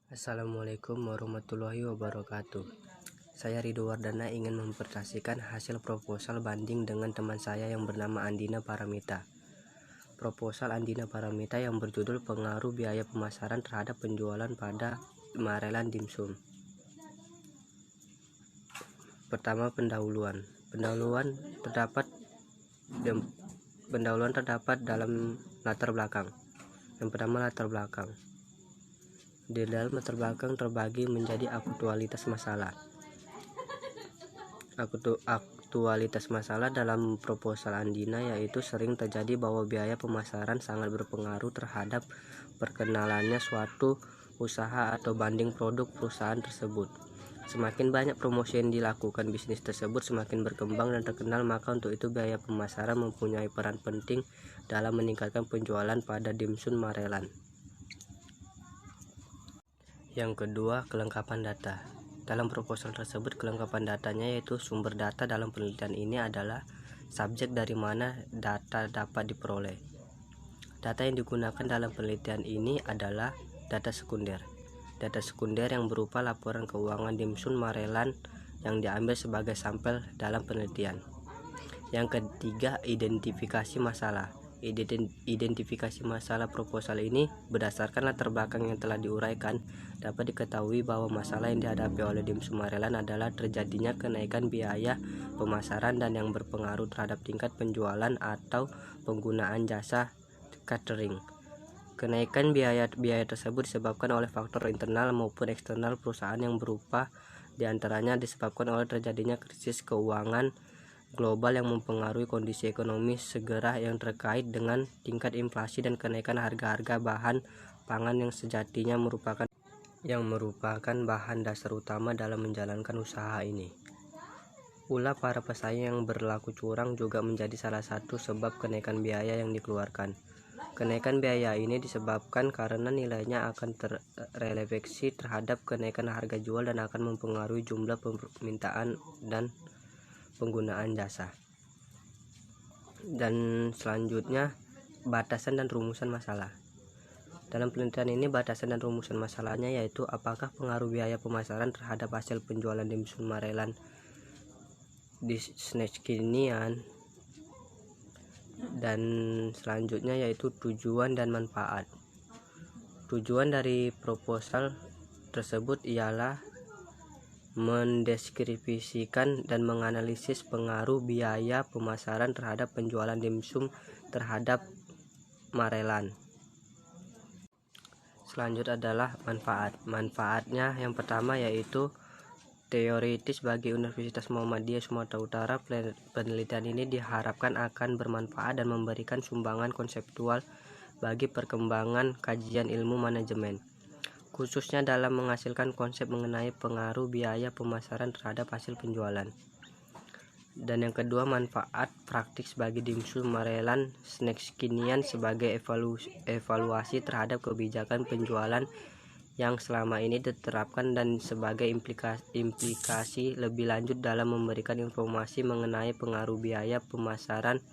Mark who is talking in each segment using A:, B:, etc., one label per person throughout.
A: Assalamualaikum warahmatullahi wabarakatuh. Saya Ridho Wardana ingin mempresentasikan hasil proposal banding dengan teman saya yang bernama Andina Paramita. Proposal Andina Paramita yang berjudul Pengaruh Biaya Pemasaran Terhadap Penjualan pada Marelan Dimsum. Pertama, pendahuluan. Pendahuluan terdapat dalam latar belakang. Yang pertama, latar belakang. Di dalam latar belakang terbagi menjadi aktualitas masalah. Aktualitas masalah dalam proposal Andina yaitu sering terjadi bahwa biaya pemasaran sangat berpengaruh terhadap perkenalannya suatu usaha atau banding produk perusahaan tersebut. Semakin banyak promosi yang dilakukan bisnis tersebut semakin berkembang dan terkenal, maka untuk itu biaya pemasaran mempunyai peran penting dalam meningkatkan penjualan pada dimsum Marelan. Yang kedua, kelengkapan data. Dalam proposal tersebut, kelengkapan datanya yaitu sumber data dalam penelitian ini adalah subjek dari mana data dapat diperoleh. Data yang digunakan dalam penelitian ini adalah data sekunder. Data sekunder yang berupa laporan keuangan dimsum Marelan yang diambil sebagai sampel dalam penelitian. Yang ketiga, identifikasi masalah. Identifikasi masalah proposal ini berdasarkan latar belakang yang telah diuraikan, dapat diketahui bahwa masalah yang dihadapi oleh dimsum Marelan adalah terjadinya kenaikan biaya pemasaran dan yang berpengaruh terhadap tingkat penjualan atau penggunaan jasa catering. Kenaikan biaya tersebut disebabkan oleh faktor internal maupun eksternal perusahaan yang berupa diantaranya disebabkan oleh terjadinya krisis keuangan global yang mempengaruhi kondisi ekonomi segera yang terkait dengan tingkat inflasi dan kenaikan harga-harga bahan pangan yang sejatinya merupakan bahan dasar utama dalam menjalankan usaha ini. Pula para pesaing yang berlaku curang juga menjadi salah satu sebab kenaikan biaya yang dikeluarkan. Kenaikan biaya ini disebabkan karena nilainya akan terrefleksi terhadap kenaikan harga jual dan akan mempengaruhi jumlah permintaan dan penggunaan jasa. Dan selanjutnya, batasan dan rumusan masalah. Dalam penelitian ini batasan dan rumusan masalahnya yaitu apakah pengaruh biaya pemasaran terhadap hasil penjualan dimsum Marelan di kekinian, dan selanjutnya yaitu tujuan dan manfaat. Tujuan dari proposal tersebut ialah mendeskripsikan dan menganalisis pengaruh biaya pemasaran terhadap penjualan dimsum terhadap Marelan. Selanjutnya adalah manfaat. Manfaatnya yang pertama yaitu teoritis bagi Universitas Muhammadiyah Sumatera Utara. Penelitian ini diharapkan akan bermanfaat dan memberikan sumbangan konseptual bagi perkembangan kajian ilmu manajemen, khususnya dalam menghasilkan konsep mengenai pengaruh biaya pemasaran terhadap hasil penjualan. Dan yang kedua, manfaat praktis bagi dimsum Marelan kekinian sebagai evaluasi terhadap kebijakan penjualan yang selama ini diterapkan dan sebagai implikasi lebih lanjut dalam memberikan informasi mengenai pengaruh biaya pemasaran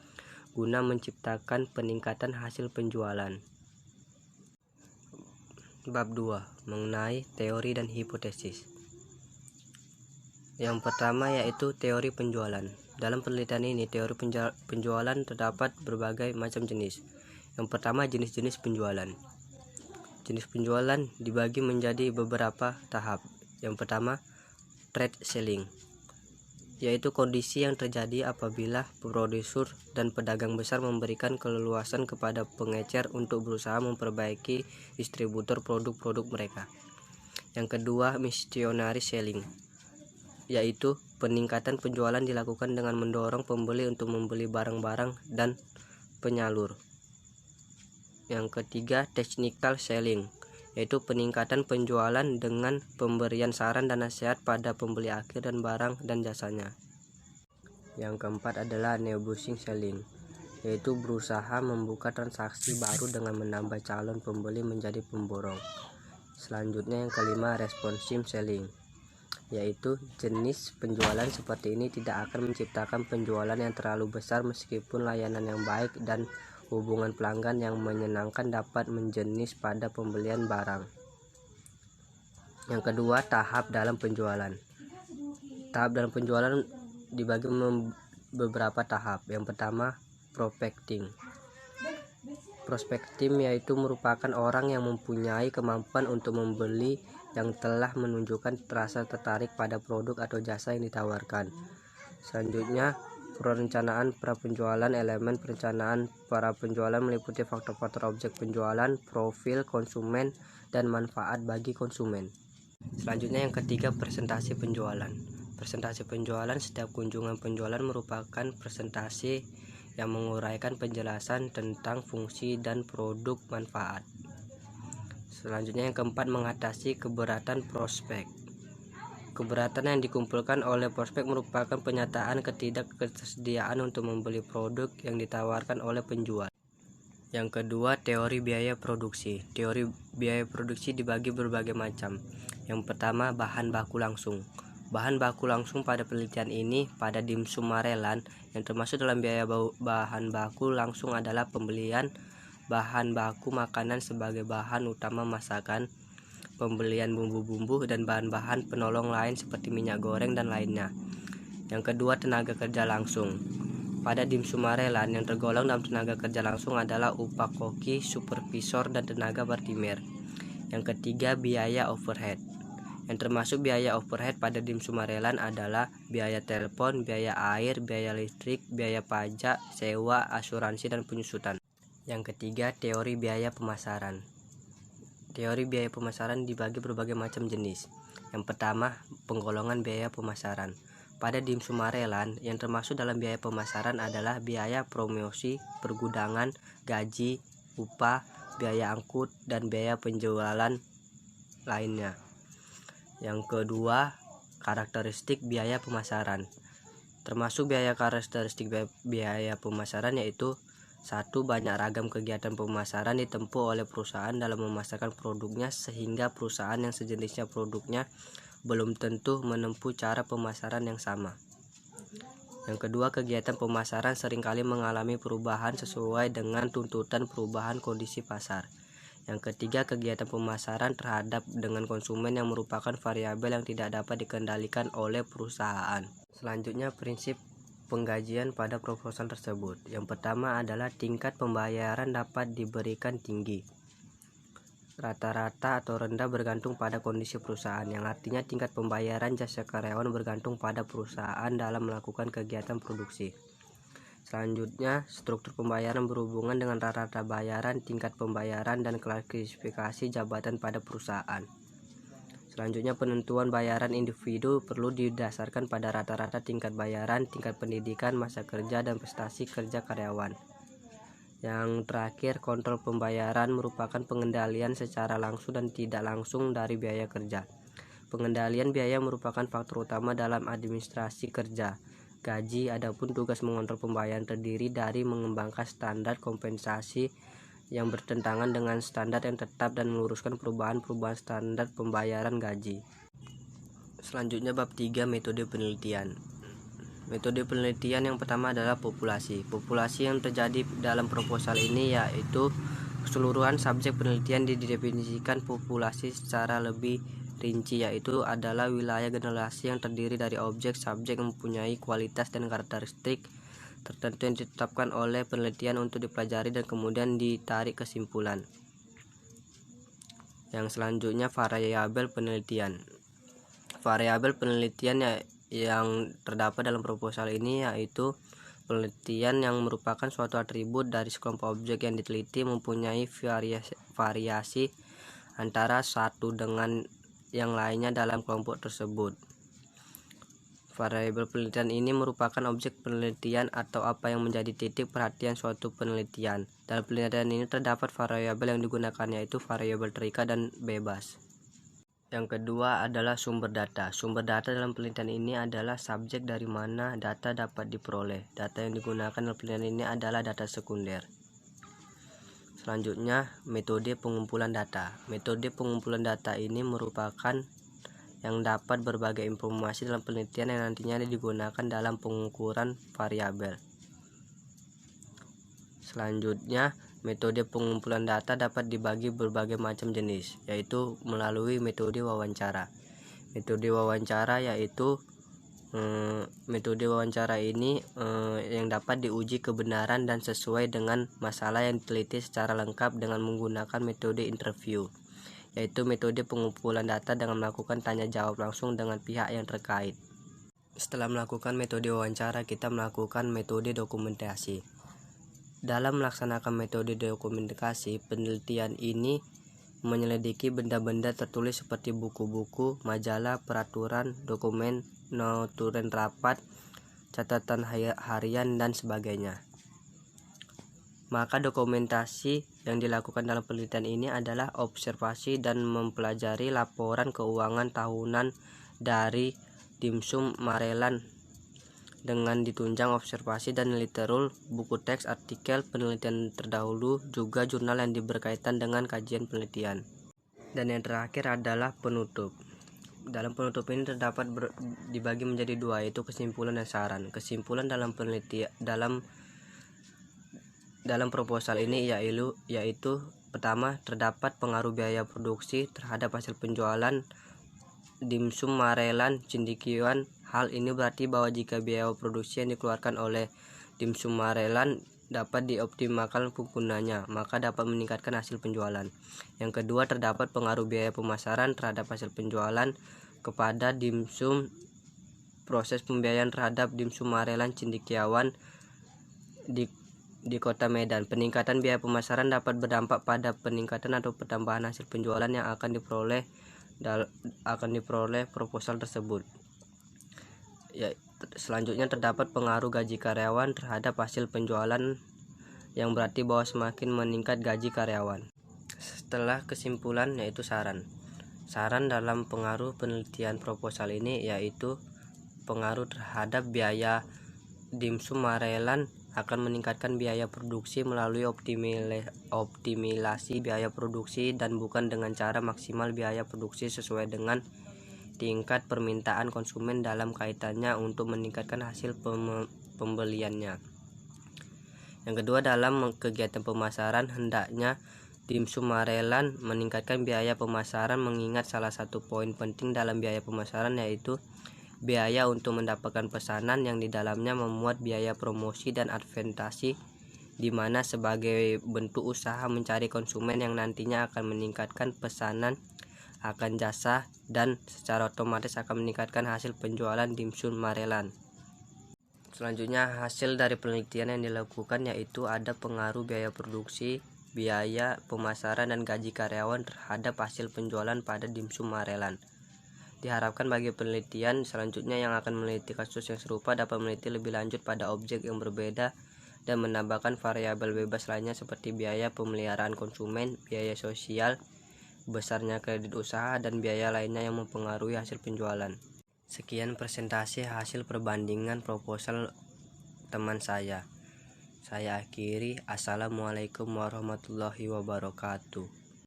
A: guna menciptakan peningkatan hasil penjualan. Bab 2, mengenai teori dan hipotesis. Yang pertama yaitu teori penjualan. Dalam penelitian ini, teori penjualan terdapat berbagai macam jenis. Yang pertama, jenis-jenis penjualan. Jenis penjualan dibagi menjadi beberapa tahap. Yang pertama, trade selling, yaitu kondisi yang terjadi apabila produser dan pedagang besar memberikan keleluasan kepada pengecer untuk berusaha memperbaiki distributor produk-produk mereka. Yang kedua, missionary selling, yaitu peningkatan penjualan dilakukan dengan mendorong pembeli untuk membeli barang-barang dan penyalur. Yang ketiga, technical selling, yaitu peningkatan penjualan dengan pemberian saran dan nasihat pada pembeli akhir dan barang dan jasanya. Yang keempat adalah negotiating selling, yaitu berusaha membuka transaksi baru dengan menambah calon pembeli menjadi pemborong. Selanjutnya yang kelima, responsive selling, yaitu jenis penjualan seperti ini tidak akan menciptakan penjualan yang terlalu besar meskipun layanan yang baik dan hubungan pelanggan yang menyenangkan dapat menjenis pada pembelian barang. Yang kedua, tahap dalam penjualan. Tahap dalam penjualan dibagi beberapa tahap. Yang pertama, prospecting. Prospecting yaitu merupakan orang yang mempunyai kemampuan untuk membeli yang telah menunjukkan rasa tertarik pada produk atau jasa yang ditawarkan. Selanjutnya, perencanaan prapenjualan. Elemen perencanaan prapenjualan meliputi faktor-faktor objek penjualan, profil konsumen, dan manfaat bagi konsumen. Selanjutnya yang ketiga, presentasi penjualan. Presentasi penjualan, setiap kunjungan penjualan merupakan presentasi yang menguraikan penjelasan tentang fungsi dan produk manfaat. Selanjutnya yang keempat, mengatasi keberatan prospek. Keberatan yang dikumpulkan oleh prospek merupakan pernyataan ketidaktersediaan untuk membeli produk yang ditawarkan oleh penjual. Yang kedua, teori biaya produksi. Teori biaya produksi dibagi berbagai macam. Yang pertama, bahan baku langsung. Bahan baku langsung pada penelitian ini pada dimsum Marelan, yang termasuk dalam biaya bahan baku langsung adalah pembelian bahan baku makanan sebagai bahan utama masakan, pembelian bumbu-bumbu dan bahan-bahan penolong lain seperti minyak goreng dan lainnya. Yang kedua, tenaga kerja langsung. Pada dimsum Marelan, yang tergolong dalam tenaga kerja langsung adalah upah koki, supervisor, dan tenaga partimer. Yang ketiga, biaya overhead. Yang termasuk biaya overhead pada dimsum Marelan adalah biaya telepon, biaya air, biaya listrik, biaya pajak, sewa, asuransi, dan penyusutan. Yang ketiga, teori biaya pemasaran. Teori biaya pemasaran dibagi berbagai macam jenis. Yang pertama, penggolongan biaya pemasaran. Pada dimsum Marelan, yang termasuk dalam biaya pemasaran adalah biaya promosi, pergudangan, gaji, upah, biaya angkut, dan biaya penjualan lainnya. Yang kedua, karakteristik biaya pemasaran. Termasuk biaya karakteristik biaya pemasaran yaitu 1. Banyak ragam kegiatan pemasaran ditempuh oleh perusahaan dalam memasarkan produknya sehingga perusahaan yang sejenisnya produknya belum tentu menempuh cara pemasaran yang sama. Yang kedua, kegiatan pemasaran seringkali mengalami perubahan sesuai dengan tuntutan perubahan kondisi pasar. Yang ketiga, kegiatan pemasaran terhadap dengan konsumen yang merupakan variabel yang tidak dapat dikendalikan oleh perusahaan. Selanjutnya, prinsip penggajian pada proposal tersebut. Yang pertama adalah tingkat pembayaran dapat diberikan tinggi, rata-rata atau rendah bergantung pada kondisi perusahaan, yang artinya tingkat pembayaran jasa karyawan bergantung pada perusahaan dalam melakukan kegiatan produksi. Selanjutnya, struktur pembayaran berhubungan dengan rata-rata bayaran, tingkat pembayaran, dan klasifikasi jabatan pada perusahaan. Selanjutnya, penentuan bayaran individu perlu didasarkan pada rata-rata tingkat bayaran, tingkat pendidikan, masa kerja, dan prestasi kerja karyawan. Yang terakhir, kontrol pembayaran merupakan pengendalian secara langsung dan tidak langsung dari biaya kerja. Pengendalian biaya merupakan faktor utama dalam administrasi kerja, gaji. Adapun tugas mengontrol pembayaran terdiri dari mengembangkan standar kompensasi yang bertentangan dengan standar yang tetap dan meluruskan perubahan-perubahan standar pembayaran gaji. Selanjutnya, bab 3, metode penelitian. Metode penelitian yang pertama adalah populasi. Populasi yang terjadi dalam proposal ini yaitu keseluruhan subjek penelitian. Didefinisikan populasi secara lebih rinci, yaitu adalah wilayah generasi yang terdiri dari objek-subjek yang mempunyai kualitas dan karakteristik tertentu yang ditetapkan oleh penelitian untuk dipelajari dan kemudian ditarik kesimpulan. Yang selanjutnya, variabel penelitian. Variabel penelitian yang terdapat dalam proposal ini yaitu penelitian yang merupakan suatu atribut dari sekelompok objek yang diteliti mempunyai variasi antara satu dengan yang lainnya dalam kelompok tersebut. Variabel penelitian ini merupakan objek penelitian atau apa yang menjadi titik perhatian suatu penelitian. Dalam penelitian ini terdapat variabel yang digunakan yaitu variabel terikat dan bebas. Yang kedua adalah sumber data. Sumber data dalam penelitian ini adalah subjek dari mana data dapat diperoleh. Data yang digunakan dalam penelitian ini adalah data sekunder. Selanjutnya, metode pengumpulan data. Metode pengumpulan data ini merupakan yang dapat berbagai informasi dalam penelitian yang nantinya digunakan dalam pengukuran variabel. Selanjutnya, Metode pengumpulan data dapat dibagi berbagai macam jenis, yaitu melalui metode wawancara. Metode wawancara ini yang dapat diuji kebenaran dan sesuai dengan masalah yang diteliti secara lengkap dengan menggunakan metode interview, yaitu metode pengumpulan data dengan melakukan tanya jawab langsung dengan pihak yang terkait. Setelah melakukan metode wawancara, kita melakukan metode dokumentasi. Dalam melaksanakan metode dokumentasi, penelitian ini menyelidiki benda-benda tertulis seperti buku-buku, majalah, peraturan, dokumen, notulen rapat, catatan harian, dan sebagainya. Maka dokumentasi yang dilakukan dalam penelitian ini adalah observasi dan mempelajari laporan keuangan tahunan dari Dimsum Maryland dengan ditunjang observasi dan literatur, buku teks, artikel penelitian terdahulu, juga jurnal yang berkaitan dengan kajian penelitian. Dan yang terakhir adalah penutup. Dalam penutup ini terdapat dibagi menjadi dua, yaitu kesimpulan dan saran. Kesimpulan dalam penelitian dalam proposal ini yaitu pertama, terdapat pengaruh biaya produksi terhadap hasil penjualan Dimsum Maryland cendekiawan. Hal ini berarti bahwa jika biaya produksi yang dikeluarkan oleh Dimsum Maryland dapat dioptimalkan penggunanya, maka dapat meningkatkan hasil penjualan. Yang kedua, terdapat pengaruh biaya pemasaran terhadap hasil penjualan kepada dimsum. Proses pembiayaan terhadap Dimsum Maryland cendekiawan di Kota Medan. Peningkatan biaya pemasaran dapat berdampak pada peningkatan atau pertambahan hasil penjualan yang akan diperoleh proposal tersebut. Selanjutnya, terdapat pengaruh gaji karyawan terhadap hasil penjualan, yang berarti bahwa semakin meningkat gaji karyawan. Setelah kesimpulan, yaitu saran. Saran dalam pengaruh penelitian proposal ini yaitu pengaruh terhadap biaya Dimsum Maryland akan meningkatkan biaya produksi melalui optimalisasi biaya produksi dan bukan dengan cara maksimal biaya produksi sesuai dengan tingkat permintaan konsumen dalam kaitannya untuk meningkatkan hasil pembeliannya. Yang kedua, dalam kegiatan pemasaran hendaknya Dimsum Maryland meningkatkan biaya pemasaran, mengingat salah satu poin penting dalam biaya pemasaran yaitu biaya untuk mendapatkan pesanan yang di dalamnya memuat biaya promosi dan advertising, di mana sebagai bentuk usaha mencari konsumen yang nantinya akan meningkatkan pesanan akan jasa dan secara otomatis akan meningkatkan hasil penjualan Dimsum Maryland. Selanjutnya, hasil dari penelitian yang dilakukan yaitu ada pengaruh biaya produksi, biaya pemasaran, dan gaji karyawan terhadap hasil penjualan pada Dimsum Maryland. Diharapkan bagi penelitian selanjutnya yang akan meneliti kasus yang serupa dapat meneliti lebih lanjut pada objek yang berbeda dan menambahkan variabel bebas lainnya seperti biaya pemeliharaan konsumen, biaya sosial, besarnya kredit usaha, dan biaya lainnya yang mempengaruhi hasil penjualan. Sekian presentasi hasil perbandingan proposal teman saya. Saya akhiri. Assalamualaikum warahmatullahi wabarakatuh.